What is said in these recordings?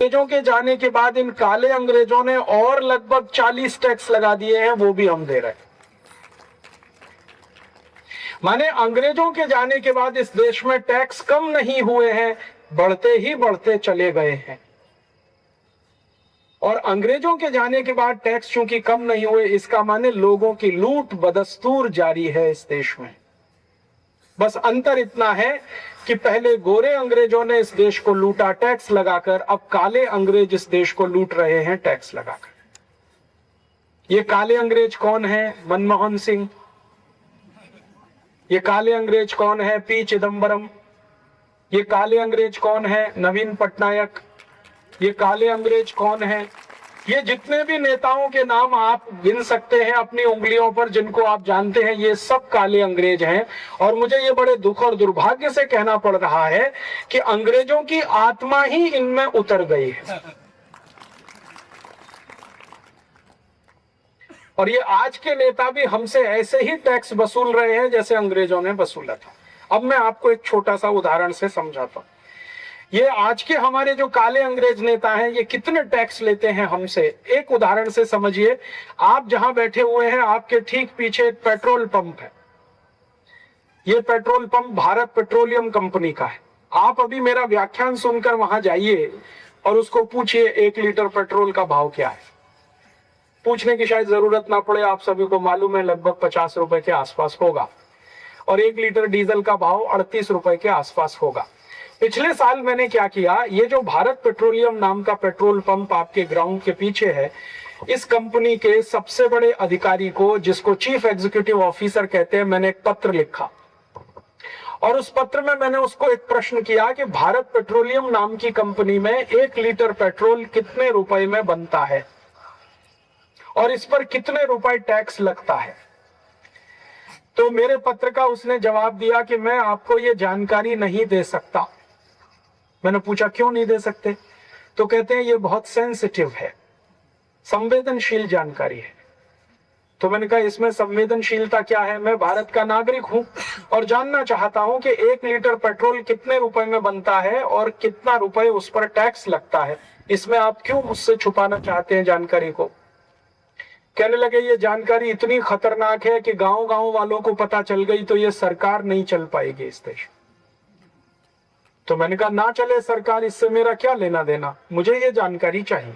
अंग्रेजों के जाने के बाद इन काले अंग्रेजों ने और लगभग 40 टैक्स लगा दिए हैं, वो भी हम दे रहे हैं। माने अंग्रेजों के जाने के बाद इस देश में टैक्स कम नहीं हुए हैं, बढ़ते ही बढ़ते चले गए हैं। और अंग्रेजों के जाने के बाद टैक्स चूंकि कम नहीं हुए, इसका माने लोगों की लूट बदस्तूर जारी है इस देश में। बस अंतर इतना है कि पहले गोरे अंग्रेजों ने इस देश को लूटा टैक्स लगाकर, अब काले अंग्रेज इस देश को लूट रहे हैं टैक्स लगाकर। ये काले अंग्रेज कौन है? मनमोहन सिंह। ये काले अंग्रेज कौन है? पी चिदंबरम। ये काले अंग्रेज कौन है? नवीन पटनायक। ये काले अंग्रेज कौन है? ये जितने भी नेताओं के नाम आप गिन सकते हैं अपनी उंगलियों पर, जिनको आप जानते हैं, ये सब काले अंग्रेज हैं। और मुझे ये बड़े दुख और दुर्भाग्य से कहना पड़ रहा है कि अंग्रेजों की आत्मा ही इनमें उतर गई है। और ये आज के नेता भी हमसे ऐसे ही टैक्स वसूल रहे हैं जैसे अंग्रेजों ने वसूला था। अब मैं आपको एक छोटा सा उदाहरण से समझाता हूं। ये आज के हमारे जो काले अंग्रेज नेता हैं, ये कितने टैक्स लेते हैं हमसे, एक उदाहरण से समझिए। आप जहां बैठे हुए हैं, आपके ठीक पीछे एक पेट्रोल पंप है। ये petrol pump Bharat petroleum company का है। आप अभी मेरा व्याख्यान सुनकर वहां जाइए और उसको पूछिए 1 लीटर पेट्रोल का भाव क्या है। पूछने की शायद जरूरत ना पड़े, आप सभी को मालूम है लगभग 50 रुपए के आसपास होगा। और 1 लीटर डीजल का भाव 38 रुपए के आसपास होगा। पिछले साल मैंने क्या किया, ये जो भारत पेट्रोलियम नाम का पेट्रोल पंप आपके ग्राउंड के पीछे है, इस कंपनी के सबसे बड़े अधिकारी को, जिसको चीफ एग्जीक्यूटिव ऑफिसर कहते हैं, मैंने एक पत्र लिखा। और उस पत्र में मैंने उसको एक प्रश्न किया कि भारत पेट्रोलियम नाम की कंपनी में 1 लीटर पेट्रोल कितने रुपए में बनता है और इस पर कितने रुपए टैक्स लगता है। तो मेरे पत्र का उसने जवाब दिया कि मैं आपको ये जानकारी नहीं दे सकता। मैंने पूछा क्यों नहीं दे सकते? तो कहते हैं ये बहुत सेंसिटिव है, संवेदनशील जानकारी है। तो मैंने कहा इसमें संवेदनशीलता क्या है? मैं भारत का नागरिक हूं और जानना चाहता हूं कि 1 लीटर पेट्रोल कितने रुपए में बनता है और कितना रुपए उस पर टैक्स लगता है। इसमें आप क्यों मुझसे छुपाना चाहते हैं जानकारी को? कहने लगे ये जानकारी इतनी खतरनाक है कि गांव गांव वालों को पता चल गई तो ये सरकार नहीं चल पाएगी इस देश। तो मैंने कहा ना चले सरकार, इससे मेरा क्या लेना देना, मुझे ये जानकारी चाहिए।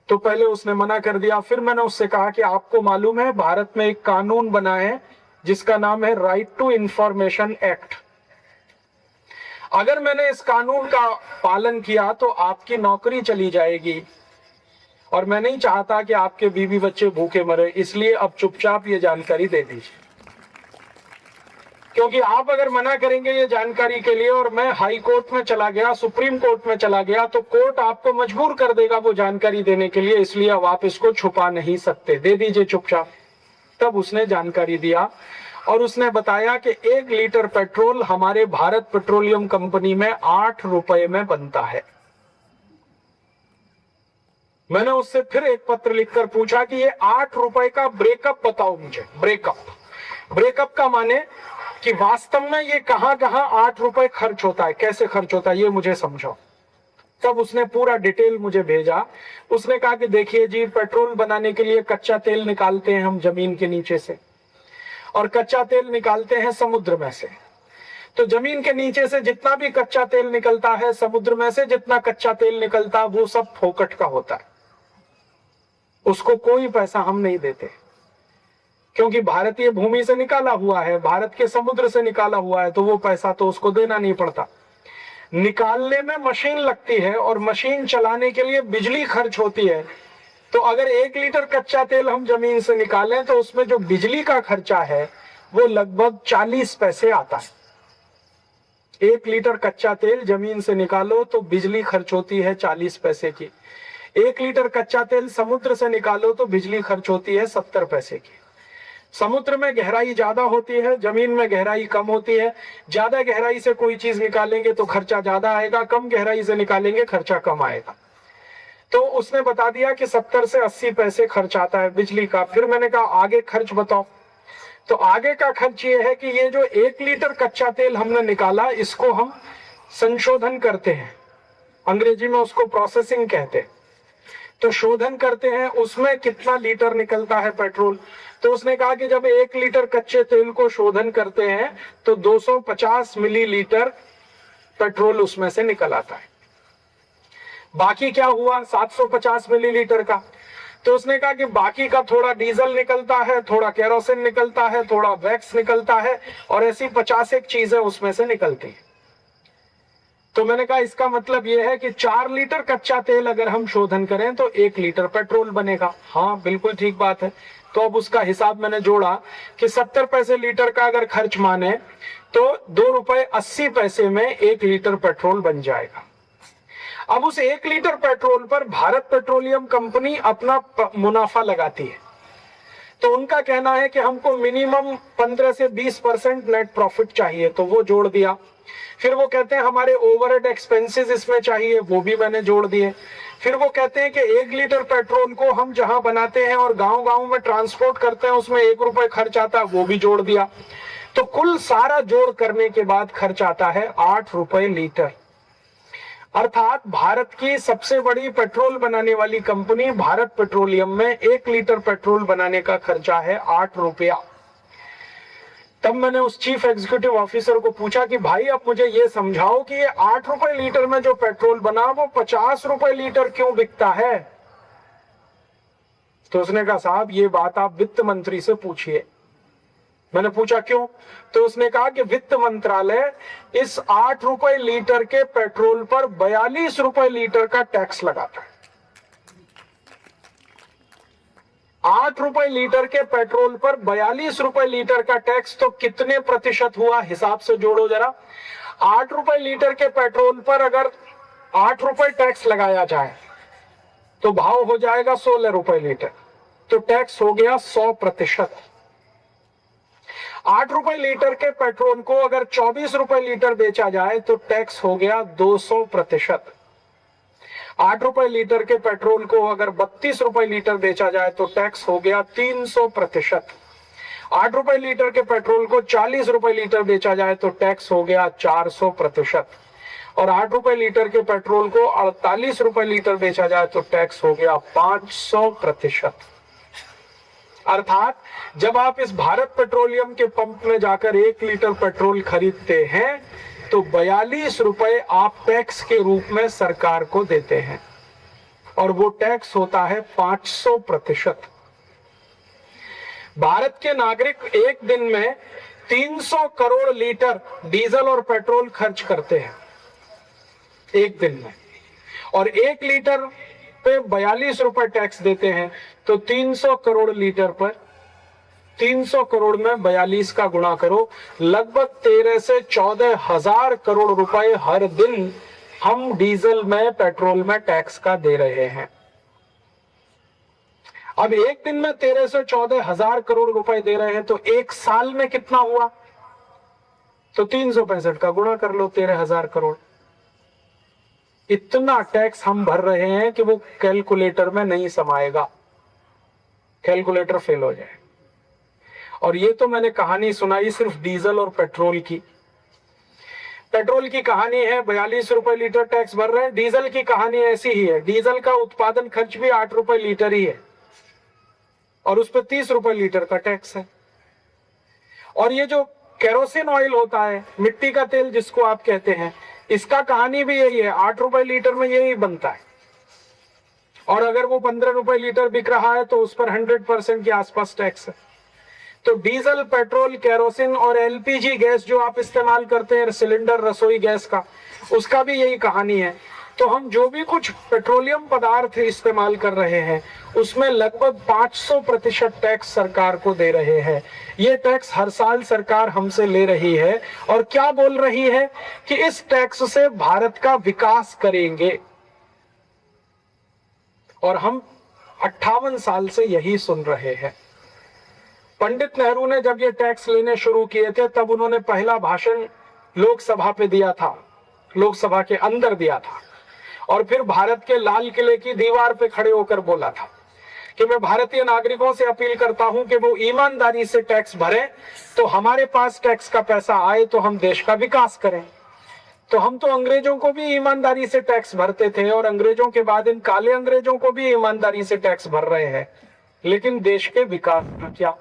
तो पहले उसने मना कर दिया। फिर मैंने उससे कहा कि आपको मालूम है भारत में एक कानून बना है जिसका नाम है राइट टू इंफॉर्मेशन एक्ट। अगर मैंने इस कानून का पालन किया तो आपकी नौकरी चली जाएगी और मैं नहीं चाहता कि आपके बीवी बच्चे भूखे मरे, इसलिए अब चुपचाप ये जानकारी दे दीजिए। क्योंकि आप अगर मना करेंगे ये जानकारी के लिए और मैं हाई कोर्ट में चला गया, सुप्रीम कोर्ट में चला गया, तो कोर्ट आपको मजबूर कर देगा वो जानकारी देने के लिए, इसलिए अब आप इसको छुपा नहीं सकते, दे दीजिए चुपचाप। तब उसने जानकारी दिया और उसने बताया कि 1 लीटर पेट्रोल हमारे भारत पेट्रोलियम कंपनी में 8 रुपए में बनता है। मैंने उससे फिर एक पत्र लिखकर पूछा कि ये 8 रुपए का ब्रेकअप बताओ मुझे। ब्रेकअप का माने कि वास्तव में ये कहां कहां 8 रुपए खर्च होता है, कैसे खर्च होता है, ये मुझे समझाओ। तब उसने पूरा डिटेल मुझे भेजा। उसने कहा कि देखिए जी, पेट्रोल बनाने के लिए कच्चा तेल निकालते हैं हम जमीन के नीचे से, और कच्चा तेल निकालते हैं समुद्र में से। तो जमीन के नीचे से जितना भी कच्चा तेल निकलता है, समुद्र में से जितना कच्चा तेल निकलता है, वो सब फोकट का होता है, उसको कोई पैसा हम नहीं देते, क्योंकि भारतीय भूमि से निकाला हुआ है, भारत के समुद्र से निकाला हुआ है, तो वो पैसा तो उसको देना नहीं पड़ता। निकालने में मशीन लगती है और मशीन चलाने के लिए बिजली खर्च होती है। तो अगर 1 लीटर कच्चा तेल हम जमीन से निकालें तो उसमें जो बिजली का खर्चा है वो लगभग 40 पैसे आता है। 1 लीटर कच्चा तेल जमीन से निकालो तो बिजली खर्च होती है 40 पैसे की। 1 लीटर कच्चा तेल समुद्र से निकालो तो बिजली खर्च होती है 70 पैसे की। समुद्र में गहराई ज्यादा होती है, जमीन में गहराई कम होती है। ज्यादा गहराई से कोई चीज निकालेंगे तो खर्चा ज्यादा आएगा, कम गहराई से निकालेंगे खर्चा कम आएगा। तो उसने बता दिया कि 70 से 80 पैसे खर्च आता है बिजली का। फिर मैंने कहा आगे खर्च बताओ। तो आगे का खर्च ये है कि ये जो 1 लीटर कच्चा तेल हमने निकाला, इसको हम संशोधन करते हैं। अंग्रेजी में उसको प्रोसेसिंग कहते हैं। तो शोधन करते हैं, उसमें कितना लीटर निकलता है पेट्रोल। तो उसने कहा कि जब 1 लीटर कच्चे तेल को शोधन करते हैं तो 250 मिलीलीटर पेट्रोल उसमें से निकल आता है। बाकी क्या हुआ 750 मिलीलीटर का। तो उसने कहा कि बाकी का थोड़ा डीजल निकलता है, थोड़ा केरोसिन निकलता है, थोड़ा वैक्स निकलता है, और ऐसी 50 एक चीजें उसमें से निकलती है। तो मैंने कहा इसका मतलब यह है कि 4 लीटर कच्चा तेल अगर हम शोधन करें तो 1 लीटर पेट्रोल बनेगा। हाँ बिल्कुल ठीक बात है। तो अब उसका हिसाब मैंने जोड़ा कि 70 पैसे लीटर का अगर खर्च माने तो 2 रुपए 80 पैसे में 1 लीटर पेट्रोल बन जाएगा। अब उस 1 लीटर पेट्रोल पर भारत पेट्रोलियम कंपनी अपना मुनाफा लगाती है। तो उनका कहना है कि हमको मिनिमम 15 से 20% नेट प्रॉफिट चाहिए, तो वो जोड़ दिया। फिर वो कहते हैं हमारे ओवरहेड एक्सपेंसेस इसमें चाहिए, वो भी मैंने जोड़ दिए। फिर वो कहते हैं कि 1 लीटर पेट्रोल को हम जहां बनाते हैं और गांव-गांव में ट्रांसपोर्ट करते हैं उसमें 1 रुपए खर्च आता है, वो भी जोड़ दिया। तो कुल सारा जोड़ करने के बाद खर्च आता है 8 रुपए लीटर। अर्थात भारत की सबसे बड़ी पेट्रोल बनाने वाली कंपनी भारत पेट्रोलियम में 1 लीटर पेट्रोल बनाने का खर्चा है 8 रुपया। तब मैंने उस चीफ एग्जीक्यूटिव ऑफिसर को पूछा कि भाई अब मुझे ये समझाओ कि ये 8 रुपए लीटर में जो पेट्रोल बना वो 50 रुपए लीटर क्यों बिकता है। तो उसने कहा साहब ये बात आप वित्त मंत्री से पूछिए। मैंने पूछा क्यों। तो उसने कहा कि वित्त मंत्रालय इस 8 रुपए लीटर के पेट्रोल पर 42 रुपए लीटर का टैक्स लगाता है। 8 रुपए लीटर के पेट्रोल पर 42 रुपए लीटर का टैक्स, तो कितने प्रतिशत हुआ हिसाब से जोड़ो जरा। 8 रुपए लीटर के पेट्रोल पर अगर 8 रुपए टैक्स लगाया जाए तो भाव हो जाएगा 16 रुपए लीटर, तो टैक्स हो गया 100%। 8 रुपए लीटर के पेट्रोल को अगर 24 रुपए लीटर बेचा जाए तो टैक्स हो गया 200%। 8 रुपए लीटर के पेट्रोल को अगर 32 रुपए लीटर बेचा जाए तो टैक्स हो गया 300%। 8 रुपए लीटर के पेट्रोल को 40 रुपए लीटर बेचा जाए तो टैक्स हो गया 400%। और 8 रुपए लीटर के पेट्रोल को 48 रुपए लीटर बेचा जाए तो टैक्स हो गया 500%। अर्थात जब आप इस भारत पेट्रोलियम के पंप में जाकर 1 लीटर पेट्रोल खरीदते हैं तो 42 रुपए आप टैक्स के रूप में सरकार को देते हैं, और वो टैक्स होता है 500%। भारत के नागरिक एक दिन में 300 करोड़ लीटर डीजल और पेट्रोल खर्च करते हैं एक दिन में, और 1 लीटर पे 42 रुपए टैक्स देते हैं। तो 300 करोड़ लीटर पर 300 करोड़ में 42 का गुणा करो, लगभग 13 से 14 हजार करोड़ रुपए हर दिन हम डीजल में पेट्रोल में टैक्स का दे रहे हैं। अब एक दिन में 13 से 14 हजार करोड़ रुपए दे रहे हैं तो एक साल में कितना हुआ, तो 365 का गुणा कर लो 13,000 करोड़। इतना टैक्स हम भर रहे हैं कि वो कैलकुलेटर में नहीं समाएगा, कैलकुलेटर फेल हो जाए। और ये तो मैंने कहानी सुनाई सिर्फ डीजल और पेट्रोल की। पेट्रोल की कहानी है 42 रुपए लीटर टैक्स भर रहे हैं, डीजल की कहानी ऐसी ही है। डीजल का उत्पादन खर्च भी 8 रुपए लीटर ही है और उस पर 30 रुपए लीटर का टैक्स है। और ये जो केरोसिन ऑयल होता है, मिट्टी का तेल जिसको आप कहते हैं, इसका कहानी भी यही है, 8 रुपए लीटर में यही बनता है। और अगर वो 15 रुपए लीटर बिक रहा है तो उस पर 100% के आसपास टैक्स है। तो डीजल, पेट्रोल, केरोसिन और एलपीजी गैस जो आप इस्तेमाल करते हैं, सिलेंडर रसोई गैस का, उसका भी यही कहानी है। तो हम जो भी कुछ पेट्रोलियम पदार्थ इस्तेमाल कर रहे हैं उसमें लगभग 500% टैक्स सरकार को दे रहे हैं। ये टैक्स हर साल सरकार हमसे ले रही है और क्या बोल रही है कि इस टैक्स से भारत का विकास करेंगे। और हम 58 साल से यही सुन रहे हैं। पंडित नेहरू ने जब ये टैक्स लेने शुरू किए थे तब उन्होंने पहला भाषण लोकसभा पे दिया था, लोकसभा के अंदर दिया था, और फिर भारत के लाल किले की दीवार पे खड़े होकर बोला था कि मैं भारतीय नागरिकों से अपील करता हूं कि वो ईमानदारी से टैक्स भरें तो हमारे पास टैक्स का पैसा आए तो हम देश का विकास करें। तो हम तो अंग्रेजों को भी ईमानदारी से टैक्स भरते थे और अंग्रेजों के बाद इन काले अंग्रेजों को भी ईमानदारी से टैक्स भर रहे हैं, लेकिन देश के विकास का क्या?